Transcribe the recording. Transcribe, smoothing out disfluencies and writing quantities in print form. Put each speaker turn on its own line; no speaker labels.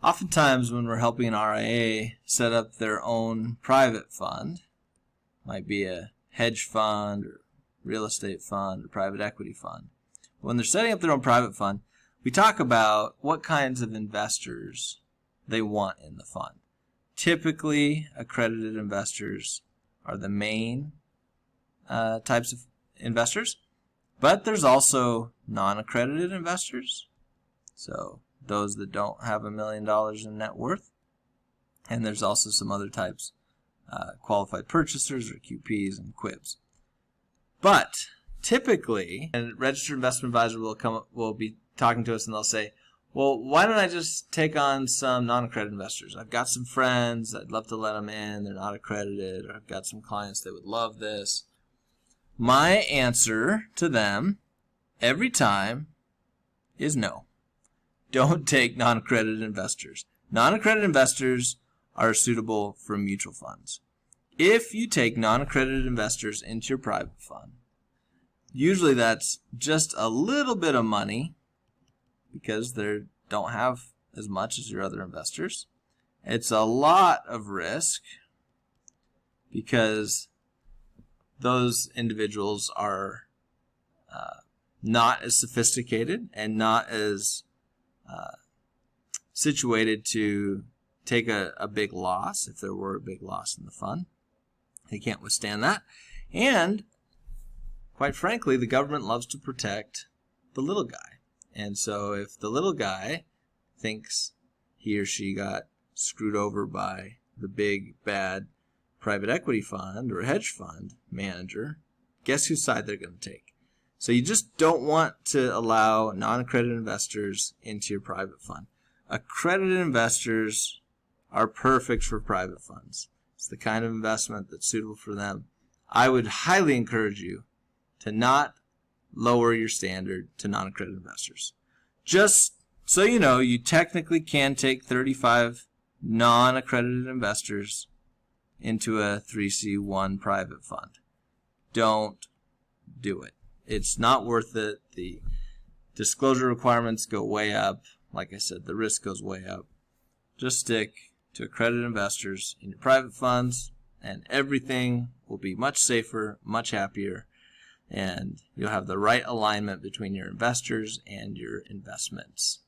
Oftentimes when we're helping an RIA set up their own private fund, might be a hedge fund or real estate fund or private equity fund. When they're setting up their own private fund, we talk about what kinds of investors they want in the fund. Typically, accredited investors are the main types of investors, but there's also non-accredited investors, so those that don't have $1 million in net worth, and there's also some other types, qualified purchasers or QPs and QIBs. But typically, a registered investment advisor will be talking to us and they'll say, well, why don't I just take on some non-accredited investors? I've got some friends, I'd love to let them in, they're not accredited, or I've got some clients that would love this. My answer to them every time is no. Don't take non-accredited investors. Non-accredited investors are suitable for mutual funds. If you take non-accredited investors into your private fund, usually that's just a little bit of money because they don't have as much as your other investors. It's a lot of risk because those individuals are not as sophisticated and not as situated to take a big loss if there were a big loss in the fund. They can't withstand that. And quite frankly, the government loves to protect the little guy. And so if the little guy thinks he or she got screwed over by the big bad private equity fund or hedge fund manager, guess whose side they're going to take? So you just don't want to allow non-accredited investors into your private fund. Accredited investors are perfect for private funds. It's the kind of investment that's suitable for them. I would highly encourage you to not lower your standard to non-accredited investors. Just so you know, you technically can take 35 non-accredited investors into a 3C1 private fund. Don't do it. It's not worth it. The disclosure requirements go way up. Like I said, the risk goes way up. Just stick to accredited investors in your private funds, and everything will be much safer, much happier, and you'll have the right alignment between your investors and your investments.